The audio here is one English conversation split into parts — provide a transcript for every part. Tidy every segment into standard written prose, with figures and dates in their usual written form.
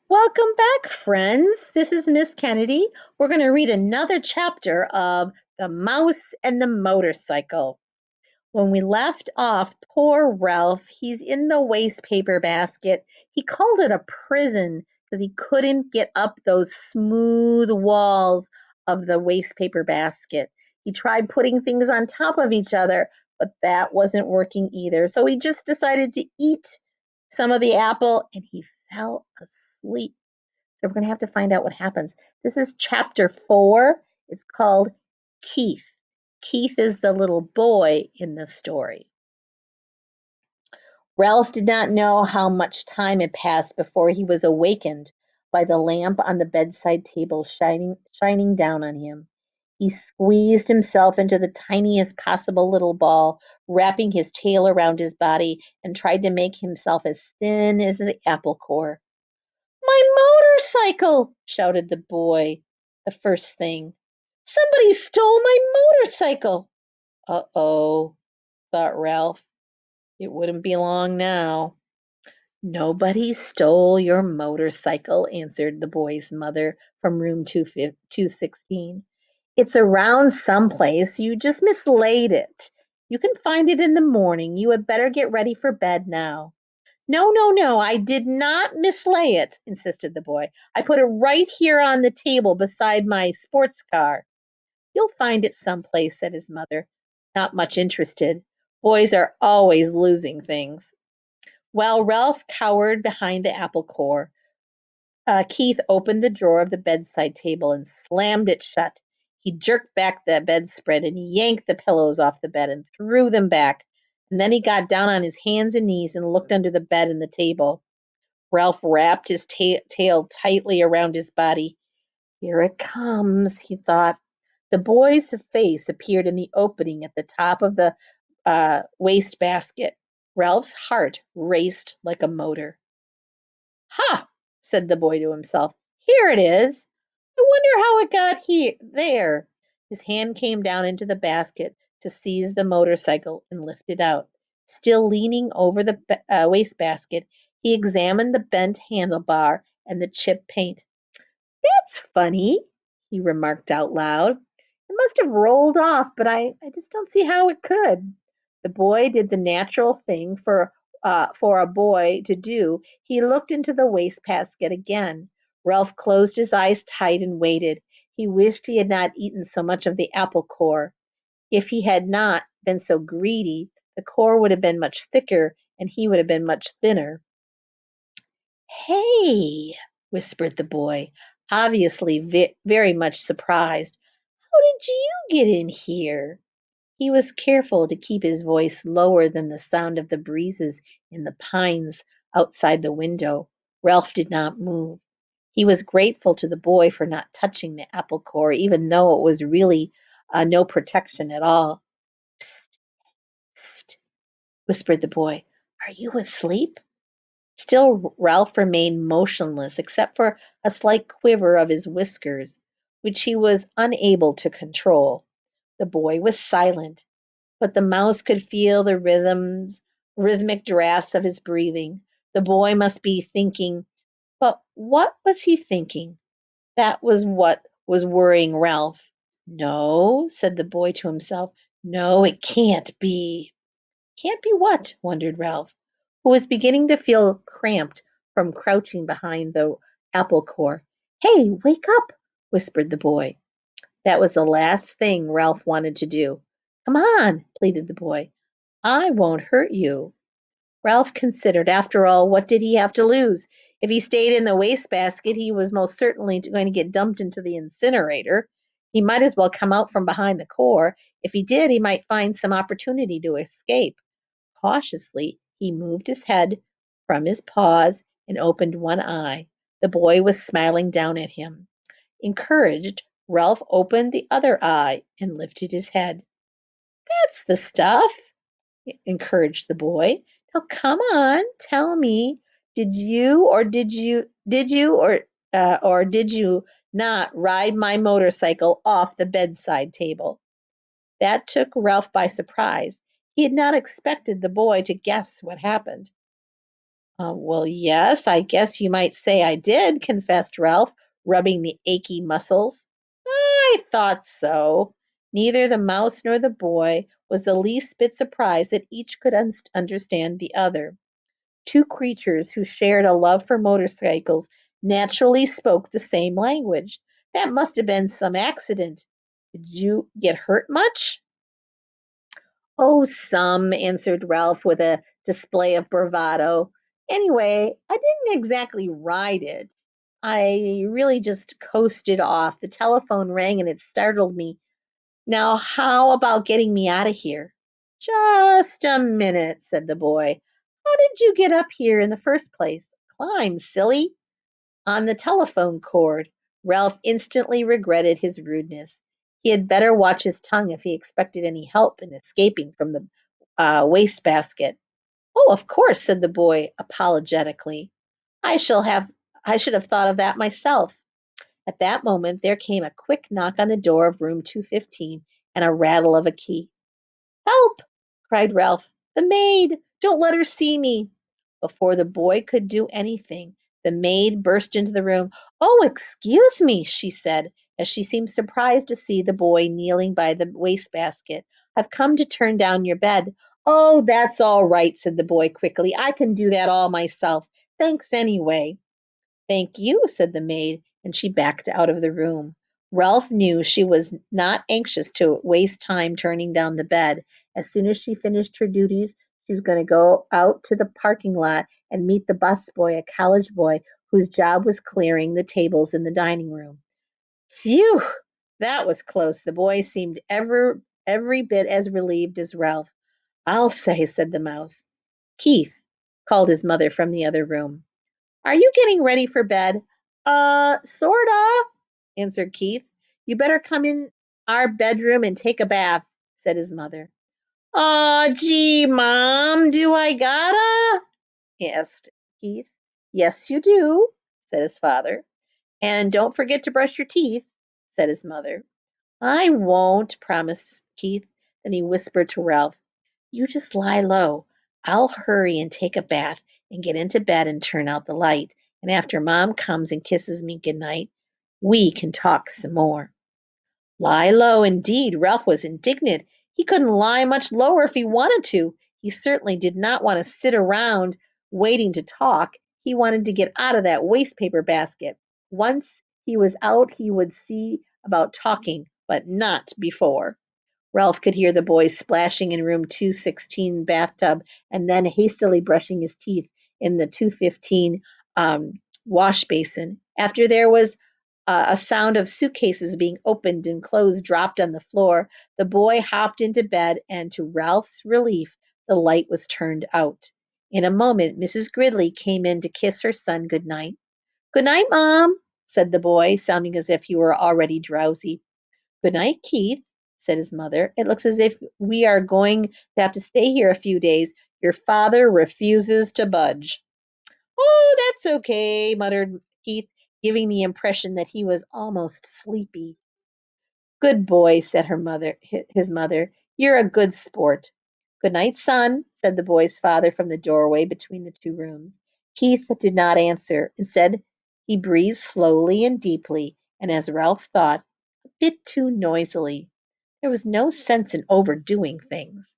Welcome back, friends. This is Miss Kennedy. We're going to read another chapter of The Mouse and the Motorcycle. When we left off, poor Ralph, he's in the waste paper basket. He called it a prison because he couldn't get up those smooth walls of the waste paper basket. He tried putting things on top of each other, but that wasn't working either. So he just decided to eat some of the apple and he fell asleep. So we're going to have to find out what happens. This is chapter 4. It's called Keith. Keith is the little boy in the story. Ralph did not know how much time had passed before he was awakened by the lamp on the bedside table shining down on him. He squeezed himself into the tiniest possible little ball, wrapping his tail around his body, and tried to make himself as thin as the apple core. "My motorcycle!" shouted the boy the first thing. "Somebody stole my motorcycle!" "Uh-oh," thought Ralph. It wouldn't be long now. "Nobody stole your motorcycle," answered the boy's mother from room 216. "It's around someplace. You just mislaid it. You can find it in the morning. You had better get ready for bed now." "No, no, no, I did not mislay it," insisted the boy. "I put it right here on the table beside my sports car." "You'll find it someplace," said his mother, not much interested. Boys are always losing things. While Ralph cowered behind the apple core, Keith opened the drawer of the bedside table and slammed it shut. He jerked back the bedspread and yanked the pillows off the bed and threw them back. And then he got down on his hands and knees and looked under the bed and the table. Ralph wrapped his tail tightly around his body. "Here it comes," he thought. The boy's face appeared in the opening at the top of the waste basket. Ralph's heart raced like a motor. "Ha!" said the boy to himself. "Here it is. I wonder how it got here there." His hand came down into the basket to seize the motorcycle and lift it out. Still leaning over the waste basket, he examined the bent handlebar and the chipped paint. "That's funny," he remarked out loud. "It must have rolled off, but I just don't see how it could." The boy did the natural thing for a boy to do. He looked into the wastebasket again. Ralph closed his eyes tight and waited. He wished he had not eaten so much of the apple core. If he had not been so greedy, the core would have been much thicker and he would have been much thinner. "Hey," whispered the boy, obviously very much surprised. "How did you get in here?" He was careful to keep his voice lower than the sound of the breezes in the pines outside the window. Ralph did not move. He was grateful to the boy for not touching the apple core, even though it was really no protection at all. "Psst, psst," whispered the boy. "Are you asleep?" Still Ralph remained motionless, except for a slight quiver of his whiskers, which he was unable to control. The boy was silent, but the mouse could feel the rhythmic drafts of his breathing. The boy must be thinking, but what was he thinking? That was what was worrying Ralph. "No," said the boy to himself. "No, it can't be." "Can't be what?" wondered Ralph, who was beginning to feel cramped from crouching behind the apple core. "Hey, wake up!" whispered the boy. That was the last thing Ralph wanted to do. "Come on," pleaded the boy. "I won't hurt you." Ralph considered. After all, what did he have to lose? If he stayed in the wastebasket, he was most certainly going to get dumped into the incinerator. He might as well come out from behind the core. If he did, he might find some opportunity to escape. Cautiously, he moved his head from his paws and opened one eye. The boy was smiling down at him. Encouraged, Ralph opened the other eye and lifted his head. "That's the stuff," encouraged the boy. "Now come on, tell me, did you or did you not ride my motorcycle off the bedside table?" That took Ralph by surprise. He had not expected the boy to guess what happened. Well, yes, I guess you might say I did, confessed Ralph, rubbing the achy muscles. I thought so. Neither the mouse nor the boy was the least bit surprised that each could understand the other. Two creatures who shared a love for motorcycles naturally spoke the same language. That must have been some accident. Did you get hurt much? Oh, some, answered Ralph with a display of bravado. Anyway, I didn't exactly ride it. I really just coasted off. The telephone rang and it startled me. Now, how about getting me out of here? Just a minute, said the boy. How did you get up here in the first place? Climb, silly. On the telephone cord. Ralph instantly regretted his rudeness. He had better watch his tongue if he expected any help in escaping from the wastebasket. Oh, of course, said the boy apologetically. I shall have I should have thought of that myself. At that moment there came a quick knock on the door of room 215 and a rattle of a key. "Help!" cried Ralph. "The maid! Don't let her see me!" Before the boy could do anything, the maid burst into the room. "Oh, excuse me," she said, as she seemed surprised to see the boy kneeling by the wastebasket. "I've come to turn down your bed." "Oh, that's all right," said the boy quickly. "I can do that all myself. Thanks anyway." "Thank you," said the maid, and she backed out of the room. Ralph knew she was not anxious to waste time turning down the bed. As soon as she finished her duties, she was going to go out to the parking lot and meet the bus boy, a college boy whose job was clearing the tables in the dining room. Phew! That was close. The boy seemed every bit as relieved as Ralph. "I'll say," said the mouse. "Keith," called his mother from the other room. "Are you getting ready for bed?" Sorta," answered Keith. "You better come in our bedroom and take a bath," said his mother. "Aw, gee, Mom, do I gotta?" asked Keith. "Yes, you do," said his father. "And don't forget to brush your teeth," said his mother. "I won't," promised Keith. Then he whispered to Ralph, "You just lie low. I'll hurry and take a bath and get into bed and turn out the light. And after Mom comes and kisses me good night, we can talk some more." Lie low, indeed. Ralph was indignant. He couldn't lie much lower if he wanted to. He certainly did not want to sit around waiting to talk. He wanted to get out of that waste paper basket. Once he was out, he would see about talking, but not before. Ralph could hear the boys splashing in room 216 bathtub and then hastily brushing his teeth in the 215 wash basin. After there was a sound of suitcases being opened and clothes dropped on the floor, the boy hopped into bed, and to Ralph's relief, the light was turned out. In a moment, Mrs. Gridley came in to kiss her son good night. "Good night, Mom," said the boy, sounding as if he were already drowsy. "Good night, Keith," said his mother. "It looks as if we are going to have to stay here a few days. Your father refuses to budge." "Oh, that's okay," muttered Keith, giving the impression that he was almost sleepy. "Good boy," said his mother. "You're a good sport." "Good night, son," said the boy's father from the doorway between the two rooms. Keith did not answer. Instead, he breathed slowly and deeply, and as Ralph thought, a bit too noisily. There was no sense in overdoing things.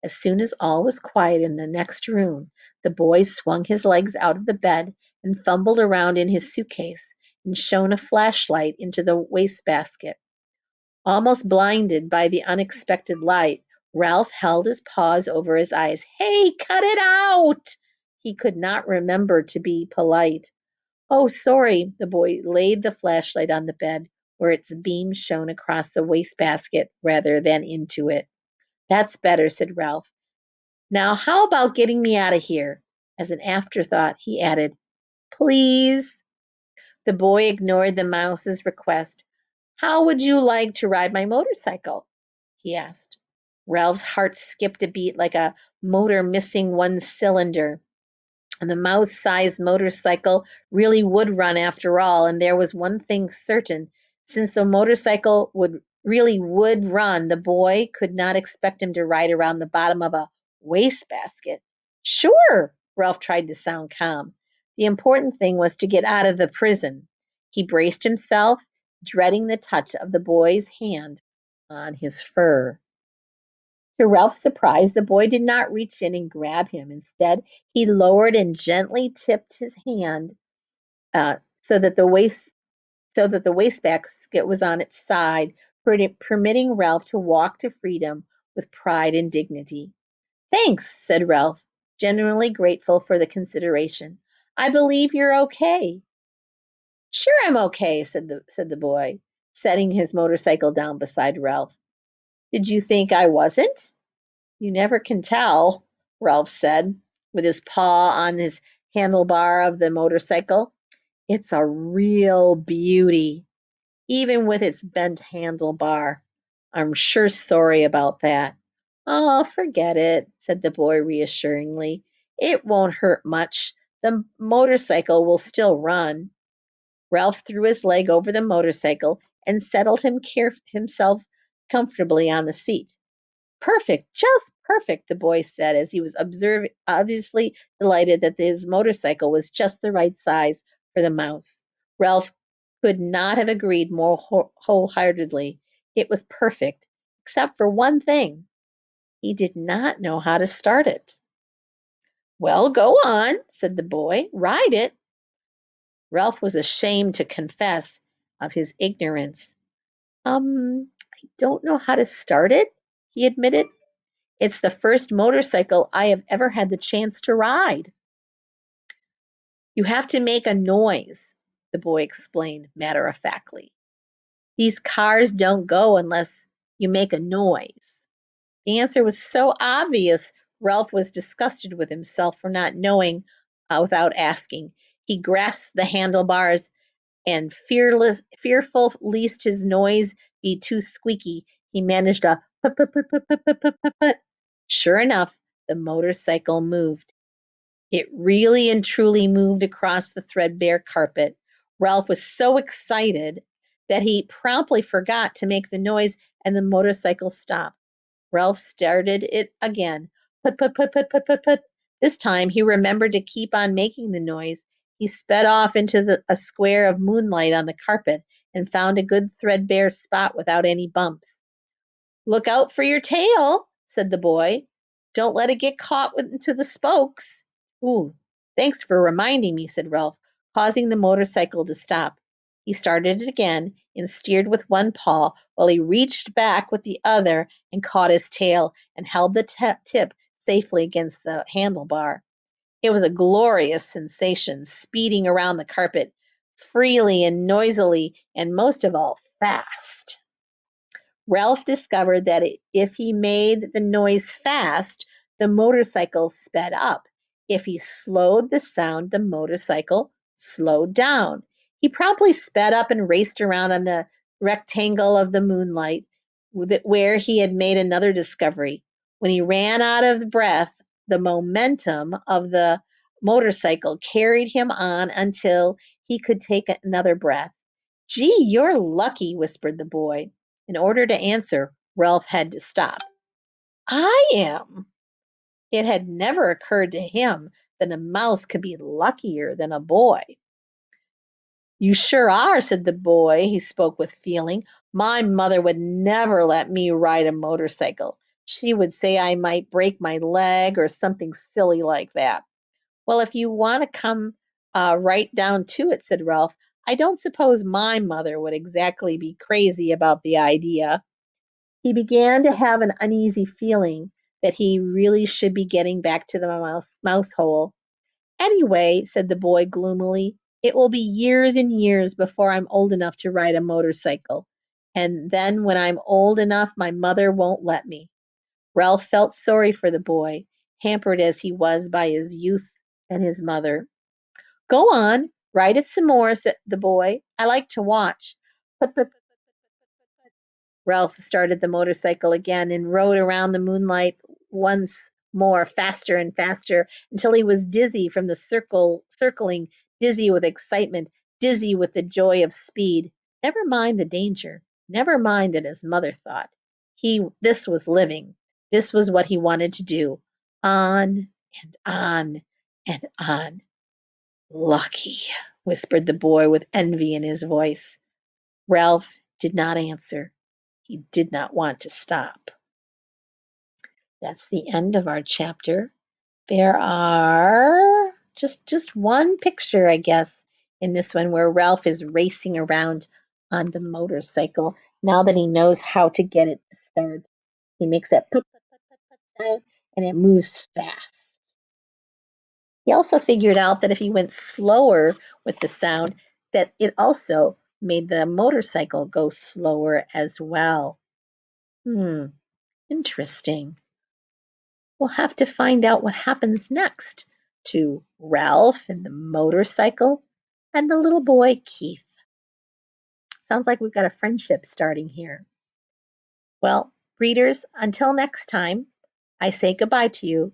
As soon as all was quiet in the next room, the boy swung his legs out of the bed and fumbled around in his suitcase and shone a flashlight into the wastebasket. Almost blinded by the unexpected light, Ralph held his paws over his eyes. "Hey, cut it out!" He could not remember to be polite. "Oh, sorry." The boy laid the flashlight on the bed, where its beam shone across the wastebasket rather than into it. "That's better," said Ralph. "Now, how about getting me out of here?" As an afterthought, he added, "Please." The boy ignored the mouse's request. "How would you like to ride my motorcycle?" he asked. Ralph's heart skipped a beat like a motor missing one cylinder. And the mouse-sized motorcycle really would run after all, and there was one thing certain. Since the motorcycle would run, the boy could not expect him to ride around the bottom of a wastebasket. "Sure," Ralph tried to sound calm. The important thing was to get out of the prison. He braced himself, dreading the touch of the boy's hand on his fur. To Ralph's surprise, the boy did not reach in and grab him. Instead, he lowered and gently tipped his hand uh, so that the waist so that the wastebasket was on its side, permitting Ralph to walk to freedom with pride and dignity. Thanks, said Ralph, genuinely grateful for the consideration. I believe you're okay. Sure, I'm okay, said the boy, setting his motorcycle down beside Ralph. Did you think I wasn't? You never can tell, Ralph said, with his paw on his handlebar of the motorcycle. It's a real beauty, even with its bent handlebar. I'm sure sorry about that. Oh, forget it, said the boy reassuringly. It won't hurt much. The motorcycle will still run. Ralph threw his leg over the motorcycle and settled himself comfortably on the seat. Perfect, just perfect, the boy said as he was obviously delighted that his motorcycle was just the right size for the mouse. Ralph could not have agreed more wholeheartedly. It was perfect, except for one thing. He did not know how to start it. Well, go on, said the boy. Ride it. Ralph was ashamed to confess of his ignorance. I don't know how to start it, he admitted. It's the first motorcycle I have ever had the chance to ride. You have to make a noise, the boy explained matter of factly. These cars don't go unless you make a noise. The answer was so obvious, Ralph was disgusted with himself for not knowing without asking. He grasped the handlebars and fearful lest his noise be too squeaky, he managed a put put put put put put put put put. Sure enough, the motorcycle moved. It really and truly moved across the threadbare carpet. Ralph was so excited that he promptly forgot to make the noise and the motorcycle stopped. Ralph started it again. Put, put, put, put, put, put, put. This time he remembered to keep on making the noise. He sped off into a square of moonlight on the carpet and found a good threadbare spot without any bumps. Look out for your tail, said the boy. Don't let it get caught into the spokes. Ooh, thanks for reminding me, said Ralph, causing the motorcycle to stop. He started it again and steered with one paw while he reached back with the other and caught his tail and held the tip safely against the handlebar. It was a glorious sensation, speeding around the carpet, freely and noisily, and most of all, fast. Ralph discovered that if he made the noise fast, the motorcycle sped up. If he slowed the sound, the motorcycle slowed down. He promptly sped up and raced around on the rectangle of the moonlight where he had made another discovery. When he ran out of breath, the momentum of the motorcycle carried him on until he could take another breath. Gee, you're lucky, whispered the boy. In order to answer, Ralph had to stop. I am. It had never occurred to him that a mouse could be luckier than a boy. You sure are, said the boy. He spoke with feeling. My mother would never let me ride a motorcycle. She would say I might break my leg or something silly like that. Well, if you want to come right down to it, said Ralph, I don't suppose my mother would exactly be crazy about the idea. He began to have an uneasy feeling that he really should be getting back to the mouse hole. Anyway, said the boy gloomily, it will be years and years before I'm old enough to ride a motorcycle. And then when I'm old enough, my mother won't let me. Ralph felt sorry for the boy, hampered as he was by his youth and his mother. Go on, ride it some more, said the boy. I like to watch. Put, put, Ralph started the motorcycle again and rode around the moonlight once more, faster and faster, until he was dizzy from the circling, dizzy with excitement, dizzy with the joy of speed. Never mind the danger. Never mind that his mother thought. This was living. This was what he wanted to do. On and on. and on. Lucky, whispered the boy with envy in his voice. Ralph did not answer. He did not want to stop. That's the end of our chapter. There are just one picture, I guess, in this one where Ralph is racing around on the motorcycle. Now that he knows how to get it to start, he makes that put put put put put sound, and it moves fast. He also figured out that if he went slower with the sound, that it also made the motorcycle go slower as well. Hmm, interesting. We'll have to find out what happens next to Ralph and the motorcycle and the little boy Keith. Sounds like we've got a friendship starting here. Well, readers, until next time, I say goodbye to you